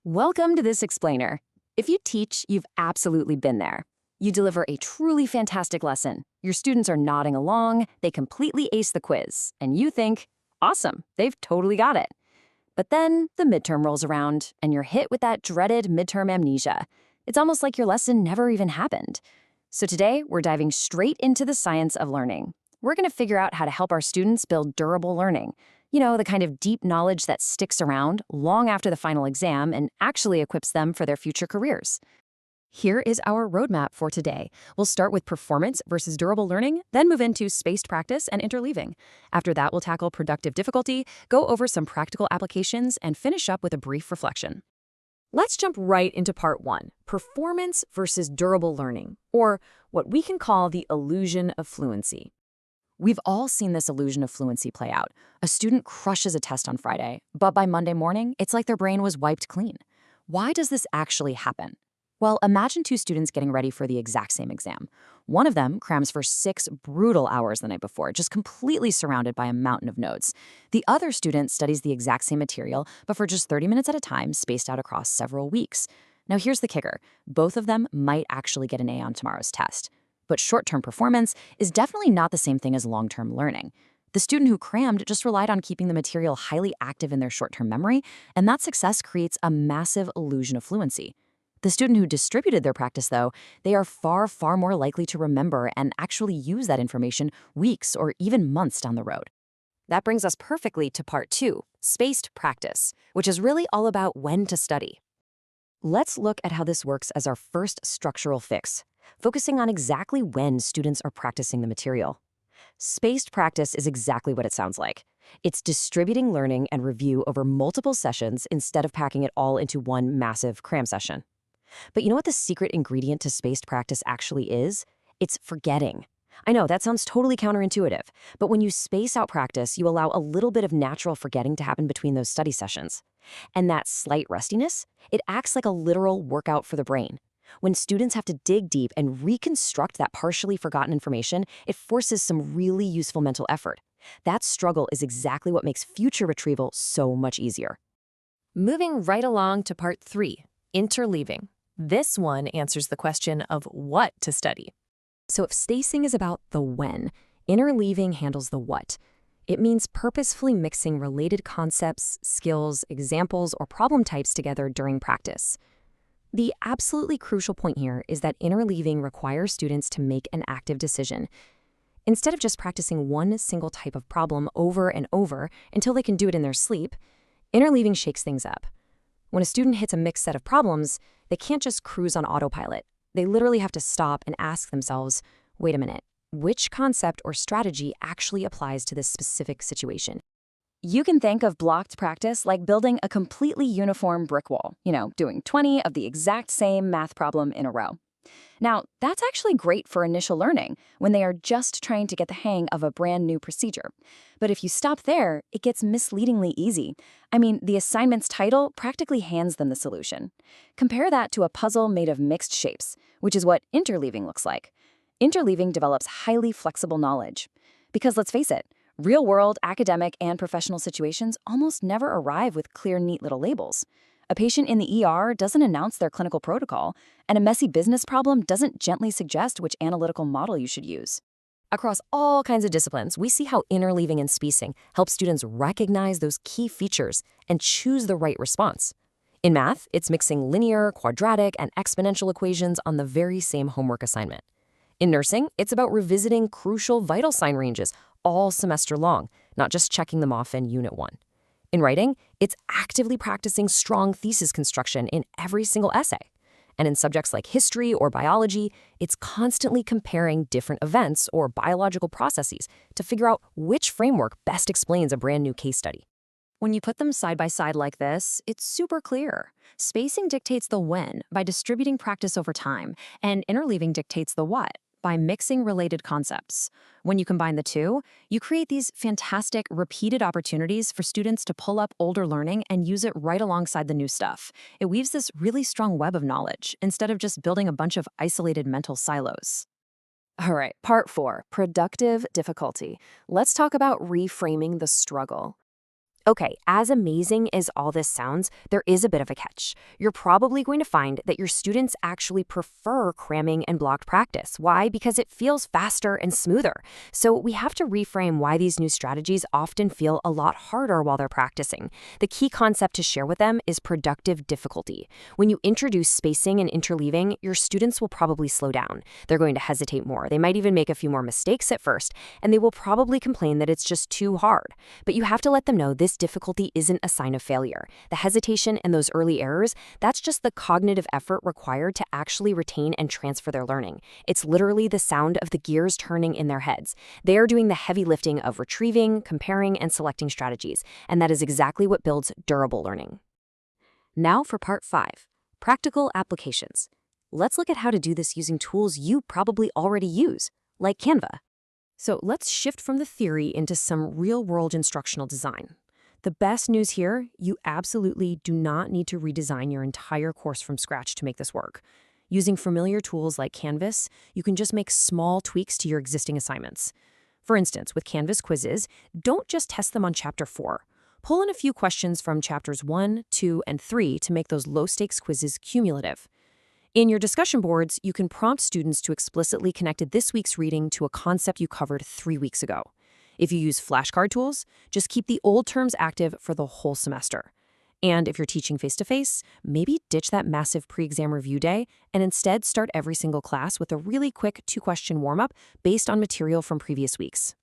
Welcome to This Explainer. If you teach, you've absolutely been there. You deliver a truly fantastic lesson. Your students are nodding along, they completely ace the quiz, and you think, awesome, they've totally got it. But then the midterm rolls around, and you're hit with that dreaded midterm amnesia. It's almost like your lesson never even happened. So today, we're diving straight into the science of learning. We're going to figure out how to help our students build durable learning. You know, the kind of deep knowledge that sticks around long after the final exam and actually equips them for their future careers. Here is our roadmap for today. We'll start with performance versus durable learning, then move into spaced practice and interleaving. After that, we'll tackle productive difficulty, go over some practical applications, and finish up with a brief reflection. Let's jump right into part one, performance versus durable learning, or what we can call the illusion of fluency. We've all seen this illusion of fluency play out. A student crushes a test on Friday, but by Monday morning, it's like their brain was wiped clean. Why does this actually happen? Well, imagine two students getting ready for the exact same exam. One of them crams for 6 brutal hours the night before, just completely surrounded by a mountain of notes. The other student studies the exact same material, but for just 30 minutes at a time, spaced out across several weeks. Now here's the kicker. Both of them might actually get an A on tomorrow's test. But short-term performance is definitely not the same thing as long-term learning. The student who crammed just relied on keeping the material highly active in their short-term memory, and that success creates a massive illusion of fluency. The student who distributed their practice, though, they are far, far more likely to remember and actually use that information weeks or even months down the road. That brings us perfectly to part two, spaced practice, which is really all about when to study. Let's look at how this works as our first structural fix, focusing on exactly when students are practicing the material. Spaced practice is exactly what it sounds like. It's distributing learning and review over multiple sessions instead of packing it all into one massive cram session. But you know what the secret ingredient to spaced practice actually is? It's forgetting. I know, that sounds totally counterintuitive, but when you space out practice, you allow a little bit of natural forgetting to happen between those study sessions. And that slight rustiness, it acts like a literal workout for the brain. When students have to dig deep and reconstruct that partially forgotten information, it forces some really useful mental effort. That struggle is exactly what makes future retrieval so much easier. Moving right along to part three, interleaving. This one answers the question of what to study. So if spacing is about the when, interleaving handles the what. It means purposefully mixing related concepts, skills, examples, or problem types together during practice. The absolutely crucial point here is that interleaving requires students to make an active decision. Instead of just practicing one single type of problem over and over until they can do it in their sleep, interleaving shakes things up. When a student hits a mixed set of problems, they can't just cruise on autopilot. They literally have to stop and ask themselves, wait a minute, which concept or strategy actually applies to this specific situation? You can think of blocked practice like building a completely uniform brick wall, doing 20 of the exact same math problem in a row. Now, that's actually great for initial learning when they are just trying to get the hang of a brand new procedure. But if you stop there, it gets misleadingly easy. I mean, the assignment's title practically hands them the solution. Compare that to a puzzle made of mixed shapes, which is what interleaving looks like. Interleaving develops highly flexible knowledge. Because let's face it, real-world, academic, and professional situations almost never arrive with clear, neat little labels. A patient in the ER doesn't announce their clinical protocol, and a messy business problem doesn't gently suggest which analytical model you should use. Across all kinds of disciplines, we see how interleaving and spacing help students recognize those key features and choose the right response. In math, it's mixing linear, quadratic, and exponential equations on the very same homework assignment. In nursing, it's about revisiting crucial vital sign ranges all semester long, not just checking them off in Unit 1. In writing, it's actively practicing strong thesis construction in every single essay. And in subjects like history or biology, it's constantly comparing different events or biological processes to figure out which framework best explains a brand new case study. When you put them side by side like this, it's super clear. Spacing dictates the when by distributing practice over time, and interleaving dictates the what by mixing related concepts. When you combine the two, you create these fantastic, repeated opportunities for students to pull up older learning and use it right alongside the new stuff. It weaves this really strong web of knowledge instead of just building a bunch of isolated mental silos. All right, part 4, productive difficulty. Let's talk about reframing the struggle. Okay, as amazing as all this sounds, there is a bit of a catch. You're probably going to find that your students actually prefer cramming and blocked practice. Why? Because it feels faster and smoother. So we have to reframe why these new strategies often feel a lot harder while they're practicing. The key concept to share with them is productive difficulty. When you introduce spacing and interleaving, your students will probably slow down. They're going to hesitate more. They might even make a few more mistakes at first, and they will probably complain that it's just too hard. But you have to let them know this difficulty isn't a sign of failure. The hesitation and those early errors, that's just the cognitive effort required to actually retain and transfer their learning. It's literally the sound of the gears turning in their heads. They are doing the heavy lifting of retrieving, comparing, and selecting strategies, and that is exactly what builds durable learning. Now for part 5, practical applications. Let's look at how to do this using tools you probably already use, like Canva. So let's shift from the theory into some real-world instructional design. The best news here, you absolutely do not need to redesign your entire course from scratch to make this work. Using familiar tools like Canvas, you can just make small tweaks to your existing assignments. For instance, with Canvas quizzes, don't just test them on Chapter 4. Pull in a few questions from Chapters 1, 2, and 3 to make those low-stakes quizzes cumulative. In your discussion boards, you can prompt students to explicitly connect this week's reading to a concept you covered 3 weeks ago. If you use flashcard tools, just keep the old terms active for the whole semester. And if you're teaching face-to-face, maybe ditch that massive pre-exam review day and instead start every single class with a really quick 2-question warm-up based on material from previous weeks.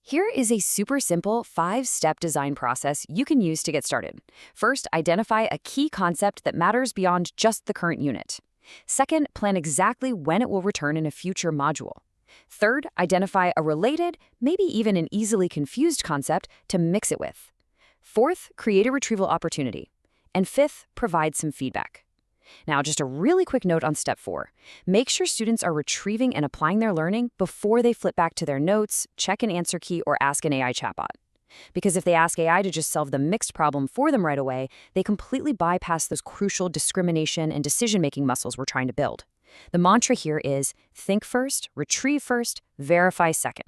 Here is a super simple 5-step design process you can use to get started. First, identify a key concept that matters beyond just the current unit. Second, plan exactly when it will return in a future module. Third, identify a related, maybe even an easily confused concept to mix it with. Fourth, create a retrieval opportunity. And fifth, provide some feedback. Now, just a really quick note on step 4. Make sure students are retrieving and applying their learning before they flip back to their notes, check an answer key, or ask an AI chatbot. Because if they ask AI to just solve the mixed problem for them right away, they completely bypass those crucial discrimination and decision-making muscles we're trying to build. The mantra here is think first, retrieve first, verify second.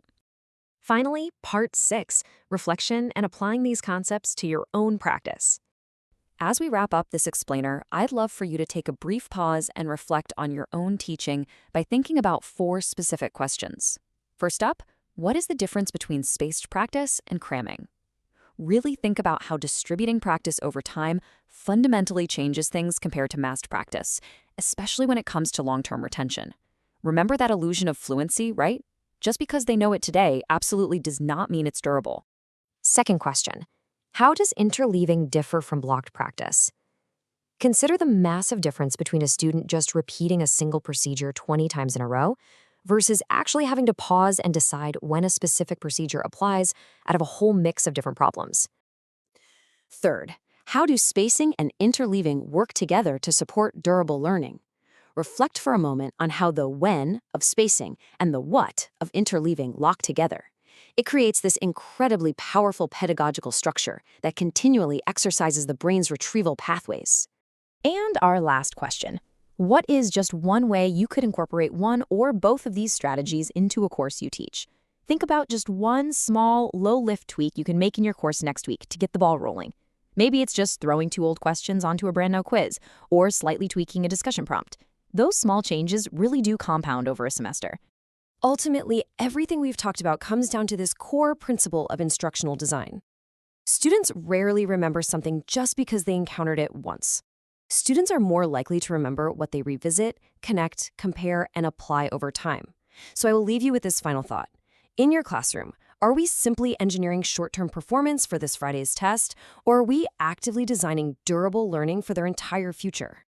Finally, part 6, reflection and applying these concepts to your own practice. As we wrap up this explainer, I'd love for you to take a brief pause and reflect on your own teaching by thinking about 4 specific questions. First up, what is the difference between spaced practice and cramming? Really think about how distributing practice over time fundamentally changes things compared to massed practice, especially when it comes to long-term retention. Remember that illusion of fluency, right? Just because they know it today absolutely does not mean it's durable. Second question, how does interleaving differ from blocked practice? Consider the massive difference between a student just repeating a single procedure 20 times in a row versus actually having to pause and decide when a specific procedure applies out of a whole mix of different problems. Third, how do spacing and interleaving work together to support durable learning? Reflect for a moment on how the when of spacing and the what of interleaving lock together. It creates this incredibly powerful pedagogical structure that continually exercises the brain's retrieval pathways. And our last question. What is just one way you could incorporate one or both of these strategies into a course you teach? Think about just one small, low-lift tweak you can make in your course next week to get the ball rolling. Maybe it's just throwing 2 old questions onto a brand new quiz, or slightly tweaking a discussion prompt. Those small changes really do compound over a semester. Ultimately, everything we've talked about comes down to this core principle of instructional design. Students rarely remember something just because they encountered it once. Students are more likely to remember what they revisit, connect, compare, and apply over time. So I will leave you with this final thought. In your classroom, are we simply engineering short-term performance for this Friday's test, or are we actively designing durable learning for their entire future?